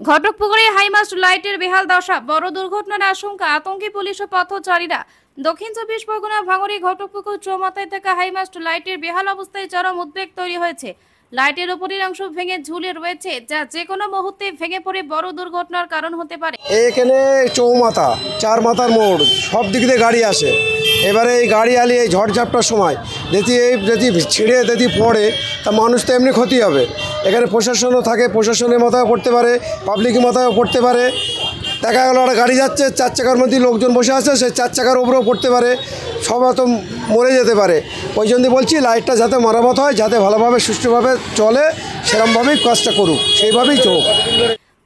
ঘটকপুকুরে high mast লাইটের বেহাল দশা, বড় দুর্ঘটনার আশঙ্কা, আতঙ্কে পুলিশ ও পথচারীরা। দক্ষিণ চব্বিশ পরগনা ভাঙড়ে ঘটকপুকুর চৌমাথায় থাকা হাইমাস্ট লাইটের বেহাল অবস্থায় চরম উদ্বেগ তৈরি হয়েছে। লাইটের উপরের অংশ ভেঙে ঝুলে রয়েছে, যা যে কোনো মুহূর্তে ভেঙে পড়ে বড় দুর্ঘটনার কারণ হতে পারে। এখানে চৌমাথা, চার মাথার মোড়, সব দিক দিয়ে গাড়ি আসে। এবারে এই গাড়ি আলিয়ে এই ঝড়ঝাপটার সময় যদি ছিঁড়ে যদি পড়ে, তা মানুষ তো এমনি ক্ষতি হবে। এখানে প্রশাসনও থাকে, প্রশাসনের মাথায় পড়তে পারে, পাবলিকের মাথায় পড়তে পারে। দেখা গেলো একটা গাড়ি যাচ্ছে, চার চাকার মধ্যে লোকজন বসে আছে, সেই চার চাকার উপরেও পড়তে পারে, সব হয়তো মরে যেতে পারে। ওই জন্য বলছি লাইটটা যাতে মেরামত হয়, যাতে ভালোভাবে সুষ্ঠুভাবে চলে, সেরকমভাবেই কাজটা করুক, সেইভাবেই চলুক।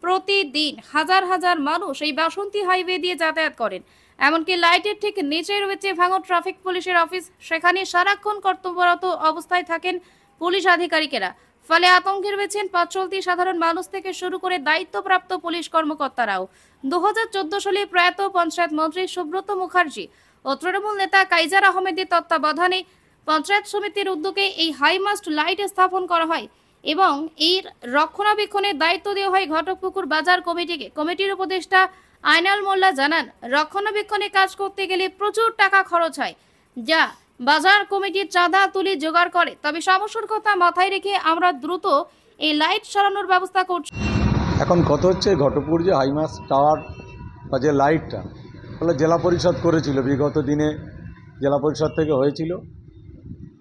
প্রতিদিন হাজার হাজার মানুষ এই বাসন্তী হাইওয়ে দিয়ে যাতায়াত করেন। এমনকি লাইটের ঠিক নিচে রয়েছে ভাঙড় ট্রাফিক পুলিশের অফিস। সেখানে সারাক্ষণ কর্তব্যরত অবস্থায় থাকেন পুলিশ আধিকারিকেরা। ফলে আতঙ্কে রয়েছেন পথ চলতি সাধারণ মানুষ থেকে শুরু করে দায়িত্বপ্রাপ্ত পুলিশ কর্মকর্তারাও। 2014 সালে প্রয়াত পঞ্চায়েত মন্ত্রী সুব্রত মুখার্জি ও তৃণমূল নেতা কাইজার আহমেদের তত্ত্বাবধানে পঞ্চায়েত সমিতির উদ্যোগে এই হাইমাস্ট লাইট স্থাপন করা হয় এবং এর রক্ষণাবেক্ষণের দায়িত্ব দেওয়া হয় ঘটকপুকুর বাজার কমিটিকে। কমিটির উপদেষ্টা আইনাল মোল্লা জানান, রক্ষণাবেক্ষণে কাজ করতে গেলে প্রচুর টাকা খরচ হয়, যা বাজার কমিটির চাঁদা তুলে জোগাড় করে। তবে সমস্যার কথা মাথায় রেখে আমরা দ্রুত এই লাইট সরানোর ব্যবস্থা করছি। এখন কথা হচ্ছে ঘটকপুর যে হাইমাস্ট টাওয়ার বা যে লাইটটা, তাহলে জেলা পরিষদ করেছিল, বিগত দিনে জেলা পরিষদ থেকে হয়েছিল।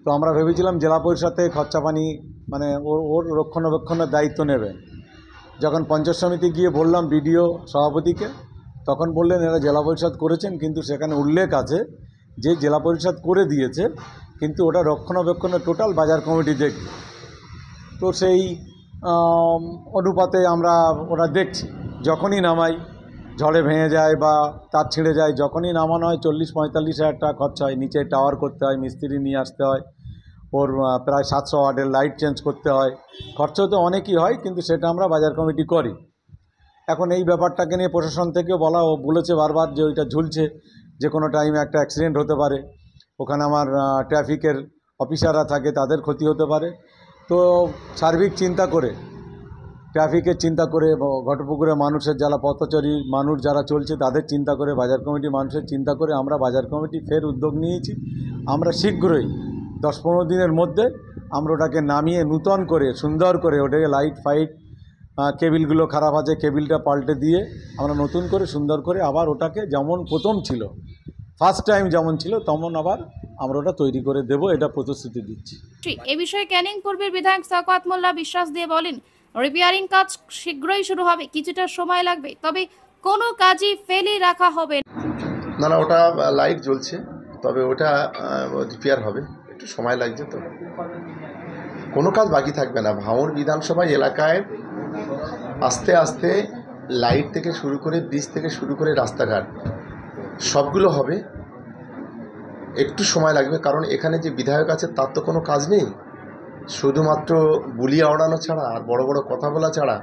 তো আমরা ভেবেছিলাম জেলা পরিষদ থেকে খরচা পানি মানে ওর রক্ষণাবেক্ষণের দায়িত্ব নেবে। যখন পঞ্চায়েত সমিতি গিয়ে বললাম বিডিও সভাপতিকে, তখন বললেন এরা জেলা পরিষদ করেছেন, কিন্তু সেখানে উল্লেখ আছে যে জেলা পরিষদ করে দিয়েছে, কিন্তু ওটা রক্ষণাবেক্ষণের টোটাল বাজার কমিটি দেখবে। তো সেই অনুপাতে আমরা ওরা দেখছি, যখনই নামাই ঝড়ে ভেঙে যায় বা তার ছিঁড়ে যায়, যখনই নামানো হয় 40-45 হাজার টাকা খরচা হয়। নিচে টাওয়ার করতে হয়, মিস্ত্রি নিয়ে আসতে হয়, ওর প্রায় 700 ওয়াটের লাইট চেঞ্জ করতে হয়। খরচা তো অনেকই হয়, কিন্তু সেটা আমরা বাজার কমিটি করি। এখন এই ব্যাপারটাকে নিয়ে প্রশাসন থেকেও বলেছে বারবার যে ওইটা ঝুলছে, যে কোনো টাইমে একটা অ্যাক্সিডেন্ট হতে পারে, ওখানে আমার ট্রাফিকের অফিসাররা থাকে, তাদের ক্ষতি হতে পারে। তো সার্বিক চিন্তা করে, ট্রাফিকের চিন্তা করে, ঘটপুকুরে মানুষের যারা পথচারী মানুষ যারা চলছে তাদের চিন্তা করে, বাজার কমিটি মানুষের চিন্তা করে আমরা বাজার কমিটি ফের উদ্যোগ নিয়েছি। আমরা শীঘ্রই 10-15 দিনের মধ্যে আমরা ওটাকে নামিয়ে নূতন করে সুন্দর করে ওটাকে লাইট ফাইট, কেবিলগুলো খারাপ আছে, কেবিলটা পাল্টে দিয়ে আমরা নতুন করে সুন্দর করে আবার ওটাকে যেমন প্রথম ছিল, ফার্স্ট টাইম যেমন ছিল, তেমন আবার আমরা ওটা তৈরি করে দেব, এটা প্রতিশ্রুতি দিচ্ছি। এ বিষয়ে ক্যানিং পূর্বের বিধায়ক শওকত মোল্লা বিশ্বাস দিয়ে বলেন, রিপেয়ারিং কাজ শীঘ্রই শুরু হবে, কিছুটা সময় লাগবে, তবে কোনো কাজই ফেলে রাখা হবে না। ওটা লাইট জ্বলছে, তবে ওটা রিপেয়ার হবে, একটু সময় লাগছে। তো কোনো কাজ বাকি থাকবে না। ভাঙড় বিধানসভা এলাকায় আস্তে আস্তে লাইট থেকে শুরু করে ব্রিজ থেকে শুরু করে রাস্তাঘাট সবগুলো হবে, একটু সময় লাগবে। কারণ এখানে যে বিধায়ক আছে তার তো কোনো কাজ নেই, শুধুমাত্র বুলি আওড়ানো ছাড়া আর বড় বড় কথা বলা ছাড়া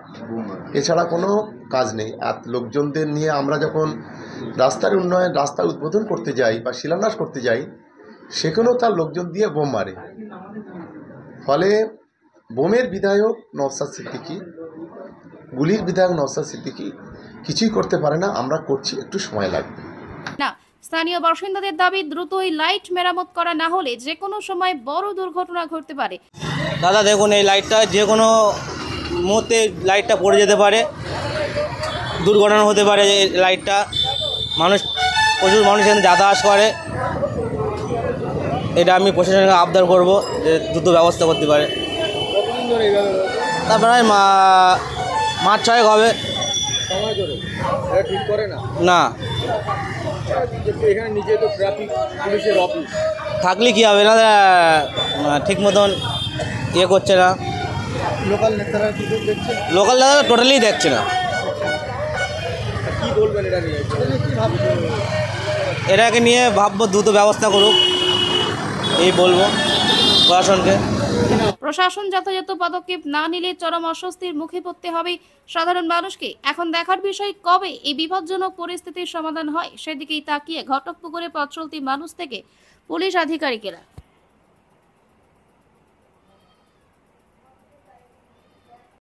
এছাড়া কোনো কাজ নেই। আর লোকজনদের নিয়ে আমরা যখন রাস্তার উন্নয়ন, রাস্তা উদ্বোধন করতে যাই বা শিলান্যাস করতে যাই, সেখানেও তার লোকজন দিয়ে বোম মারে। ফলে বোমের বিধায়ক নওশাদ সিদ্দিকী, গুলির বিধায়ক নওশাদ সিদ্দিকী কিছুই করতে পারে না। আমরা করছি, একটু সময় লাগবে না। স্থানীয় বাসিন্দাদের দাবি, দ্রুত এই লাইট মেরামত করা না হলে যে কোনো সময় বড় দুর্ঘটনা ঘটতে পারে। দাদা দেখুন, এই লাইটটা যে কোনো মুহূর্তে লাইটটা পড়ে যেতে পারে, দুর্ঘটনা হতে পারে। এই লাইটটা প্রচুর মানুষ এখানে যাতায়াত করে, এটা আমি প্রশাসনকে আবদার করব যে দ্রুত ব্যবস্থা করতে পারে। তারপরে মাস 6 হবে ঠিক করে না, এখানে নিজে তো ট্রাফিক পুলিশের অফিস থাকলে কী হবে না, ঠিক মতন করছে না। লোকাল নেতারা কি দেখছে? লোকাল নেতারা টোটালি দেখছে না। কি বলবেন এটা নিয়ে? কি ভাবছেন? এটাকে নিয়ে ভাববো, দ্রুত ব্যবস্থা করুক, এই বলবো প্রশাসনকে। প্রশাসন যথাযথ পদক্ষেপ না নিলে চরম অস্বস্তির মুখে পড়তে হবে সাধারণ মানুষকে। এখন দেখার বিষয় কবে এই বিপজ্জনক পরিস্থিতির সমাধান হয়, সেদিকেই তাকিয়ে ঘটকপুকুরে পথ চলতি মানুষ থেকে পুলিশ আধিকারিকেরা।